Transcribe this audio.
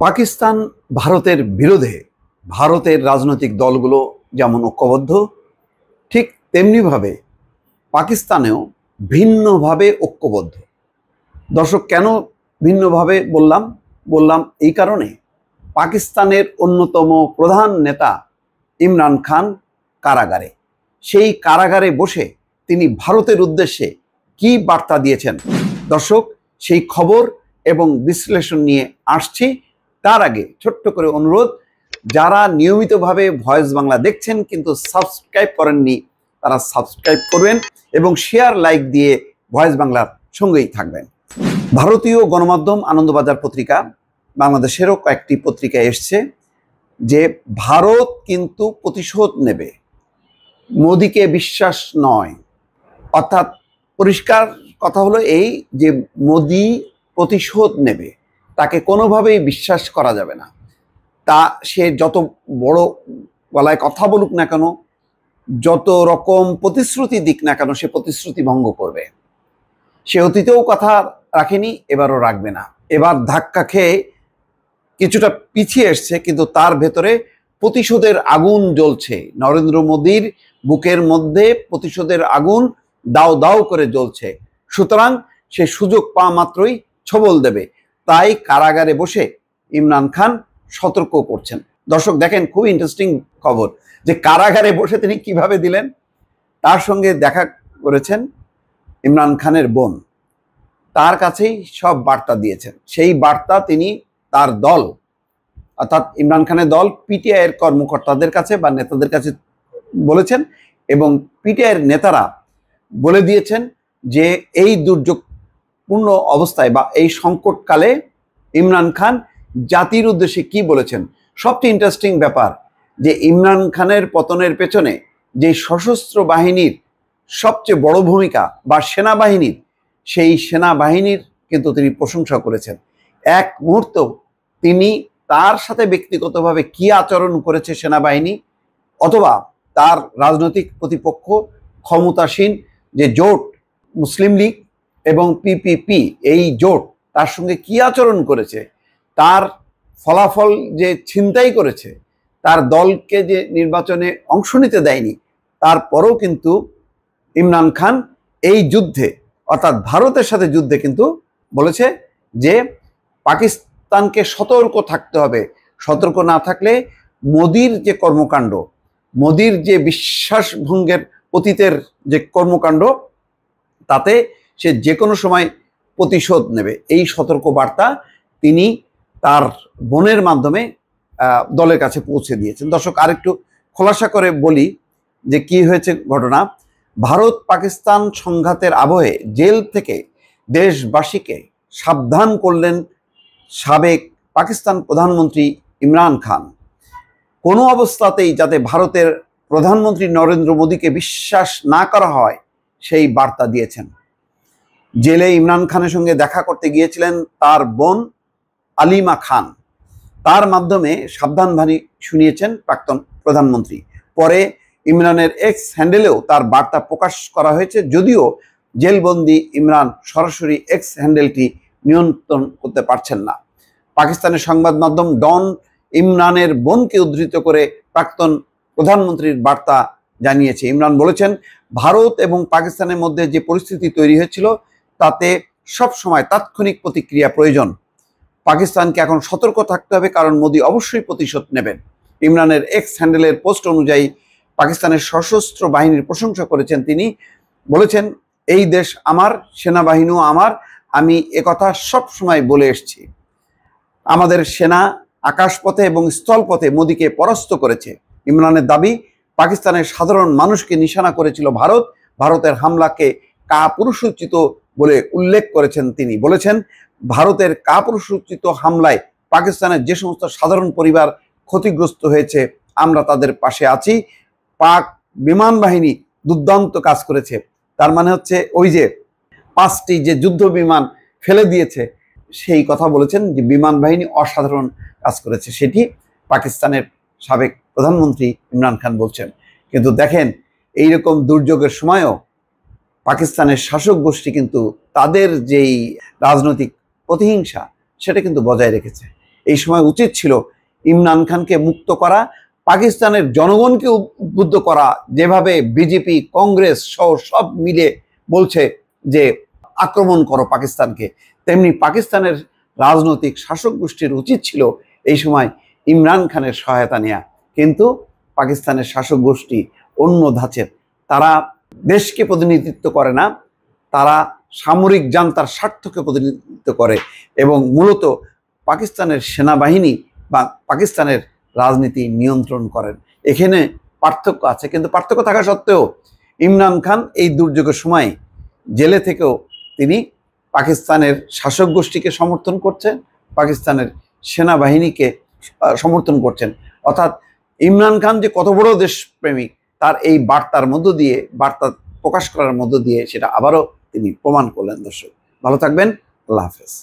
পাকিস্তান ভারতের বিরোধে ভারতের রাজনৈতিক দলগুলো যেমন ঐক্যবদ্ধ, ঠিক তেমনিভাবে পাকিস্তানেও ভিন্নভাবে ঐক্যবদ্ধ। দর্শক, কেন ভিন্নভাবে বললাম এই কারণে, পাকিস্তানের অন্যতম প্রধান নেতা ইমরান খান কারাগারে। সেই কারাগারে বসে তিনি ভারতের উদ্দেশ্যে কি বার্তা দিয়েছেন, দর্শক সেই খবর এবং বিশ্লেষণ নিয়ে আসছি। তার আগে ছোট্ট করে অনুরোধ, যারা নিয়মিতভাবে ভয়েস বাংলা দেখছেন কিন্তু সাবস্ক্রাইব করেননি, তারা সাবস্ক্রাইব করবেন এবং শেয়ার লাইক দিয়ে ভয়েস বাংলার সঙ্গেই থাকবেন। ভারতীয় গণমাধ্যম আনন্দবাজার পত্রিকা, বাংলাদেশেরও কয়েকটি পত্রিকায় এসছে যে ভারত কিন্তু প্রতিশোধ নেবে, মোদিকে বিশ্বাস নয়। অর্থাৎ পরিষ্কার কথা হলো এই যে মোদি প্রতিশোধ নেবে, তাকে কোনোভাবেই বিশ্বাস করা যাবে না। তা সে যত বড় গলায় কথা বলুক না কেন, যত রকম প্রতিশ্রুতি দিক না কেন, সে প্রতিশ্রুতি ভঙ্গ করবে। সে অতীতেও কথা রাখেনি, এবারও রাখবে না। এবার ধাক্কা খেয়ে কিছুটা পিছিয়ে এসছে, কিন্তু তার ভেতরে প্রতিশোধের আগুন জ্বলছে। নরেন্দ্র মোদীর বুকের মধ্যে প্রতিশোধের আগুন দাও দাও করে জ্বলছে। সুতরাং সে সুযোগ পাওয়া মাত্রই ছবল দেবে। তাই কারাগারে বসে ইমরান খান সতর্ক করছেন। দর্শক দেখেন, খুব ইন্টারেস্টিং খবর যে কারাগারে বসে তিনি কিভাবে দিলেন। তার সঙ্গে দেখা করেছেন ইমরান খানের বোন, তার কাছেই সব বার্তা দিয়েছেন। সেই বার্তা তিনি তার দল, অর্থাৎ ইমরান খানের দল পিটিআইয়ের কর্মকর্তাদের কাছে বা নেতাদের কাছে বলেছেন, এবং পিটিআইয়ের নেতারা বলে দিয়েছেন যে এই দুর্যোগপূর্ণ অবস্থায় বা এই সংকটকালে ইমরান খান জাতির উদ্দেশ্যে কি বলেছেন। সবচেয়ে ইন্টারেস্টিং ব্যাপার যে ইমরান খানের পতনের পেছনে যে সশস্ত্র বাহিনীর সবচেয়ে বড় ভূমিকা বা সেনাবাহিনীর, সেই সেনাবাহিনীর কিন্তু তিনি প্রশংসা করেছেন। এক মুহূর্ত তিনি তার সাথে ব্যক্তিগতভাবে কি আচরণ করেছে সেনাবাহিনী, অথবা তার রাজনৈতিক প্রতিপক্ষ ক্ষমতাসীন যে জোট মুসলিম লীগ এবং পিপিপি, এই জোট তার সঙ্গে কি আচরণ করেছে, তার ফলাফল যে ছিনতাই করেছে, তার দলকে যে নির্বাচনে অংশ নিতে দেয়নি, তারপরেও কিন্তু ইমরান খান এই যুদ্ধে, অর্থাৎ ভারতের সাথে যুদ্ধে কিন্তু বলেছে যে পাকিস্তানকে সতর্ক থাকতে হবে। সতর্ক না থাকলে মোদির যে কর্মকাণ্ড, মোদির যে বিশ্বাস ভঙ্গের অতীতের যে কর্মকাণ্ড, তাতে সে যে কোনো সময় প্রতিশোধ নেবে। এই সতর্ক বার্তা তিনি তার বোনের মাধ্যমে দলের কাছে পৌঁছে দিয়েছেন। দর্শক, আরেকটু খোলাসা করে বলি যে কি হয়েছে ঘটনা। ভারত পাকিস্তান সংঘাতের আবহে জেল থেকে দেশবাসীকে সাবধান করলেন সাবেক পাকিস্তান প্রধানমন্ত্রী ইমরান খান। কোনো অবস্থাতেই যাতে ভারতের প্রধানমন্ত্রী নরেন্দ্র মোদীকে বিশ্বাস না করা হয়, সেই বার্তা দিয়েছেন। জেলে ইমরান খানের সঙ্গে দেখা করতে গিয়েছিলেন তার বোন আলিমা খান। তার মাধ্যমে সাবধানবাণী শুনিয়েছেন প্রাক্তন প্রধানমন্ত্রী। পরে ইমরানের এক্স হ্যান্ডেলেও তার বার্তা প্রকাশ করা হয়েছে, যদিও জেলবন্দি ইমরান সরাসরি এক্স হ্যান্ডেলটি নিয়ন্ত্রণ করতে পারছেন না। পাকিস্তানের সংবাদ মাধ্যম ডন ইমরানের বোনকে উদ্ধৃত করে প্রাক্তন প্রধানমন্ত্রীর বার্তা জানিয়েছে। ইমরান বলেছেন, ভারত এবং পাকিস্তানের মধ্যে যে পরিস্থিতি তৈরি হয়েছিল তাতে সব সময় তাৎক্ষণিক প্রতিক্রিয়া প্রয়োজন। পাকিস্তানকে এখন সতর্ক থাকতে হবে, কারণ মোদি অবশ্যই প্রতিশোধ নেবেন। ইমরানের এক্স হ্যান্ডেলের পোস্ট অনুযায়ী পাকিস্তানের সশস্ত্র বাহিনীর প্রশংসা করেছেন তিনি। বলেছেন, এই দেশ আমার, সেনাবাহিনীও আমার, আমি একথা সব সময় বলে এসেছি। আমাদের সেনা আকাশপথে এবং স্থলপথে মোদিকে পরাস্ত করেছে। ইমরানের দাবি, পাকিস্তানের সাধারণ মানুষকে নিশানা করেছিল ভারত। ভারতের হামলাকে কাপুরুষোচিত বলে উল্লেখ করেছেন তিনি। বলেছেন, ভারতের কাপুরুষোচিত হামলায় পাকিস্তানের যে সমস্ত সাধারণ পরিবার ক্ষতিগ্রস্ত হয়েছে, আমরা তাদের পাশে আছি। পাক বিমান বাহিনী দুর্দান্ত কাজ করেছে। তার মানে হচ্ছে ওই যে 5টি যে যুদ্ধ বিমান ফেলে দিয়েছে, সেই কথা বলেছেন যে বিমান বাহিনী অসাধারণ কাজ করেছে, সেটি পাকিস্তানের সাবেক প্রধানমন্ত্রী ইমরান খান বলছেন। কিন্তু দেখেন, এইরকম দুর্যোগের সময়ও পাকিস্তানের শাসক গোষ্ঠী কিন্তু তাদের যেই রাজনৈতিক প্রতিহিংসা, সেটা কিন্তু বজায় রেখেছে। এই সময় উচিত ছিল ইমরান খানকে মুক্ত করা, পাকিস্তানের জনগণকে উদ্বুদ্ধ করা, যেভাবে বিজেপি কংগ্রেস সহ সব মিলে বলছে যে আক্রমণ করো পাকিস্তানকে, তেমনি পাকিস্তানের রাজনৈতিক শাসক গোষ্ঠীর উচিত ছিল এই সময় ইমরান খানের সহায়তা নেওয়া। কিন্তু পাকিস্তানের শাসক গোষ্ঠী অন্য ধাঁচের, তারা দেশকে প্রতিনিধিত্ব করে না, তারা সামরিক জান্তার স্বার্থকে প্রতিনিধিত্ব করে এবং মূলত পাকিস্তানের সেনাবাহিনী বা পাকিস্তানের রাজনীতি নিয়ন্ত্রণ করেন। এখানে পার্থক্য আছে, কিন্তু পার্থক্য থাকা সত্ত্বেও ইমরান খান এই দুর্যোগের সময় জেলে থেকেও তিনি পাকিস্তানের শাসক গোষ্ঠীকে সমর্থন করছেন, পাকিস্তানের সেনাবাহিনীকে সমর্থন করছেন। অর্থাৎ ইমরান খান যে কত বড় দেশপ্রেমিক তার এই বার্তার মধ্য দিয়ে, বার্তা প্রকাশ করার মধ্য দিয়ে সেটা আবারও তিনি প্রমাণ করলেন। দর্শক ভালো থাকবেন, আল্লাহ হাফেজ।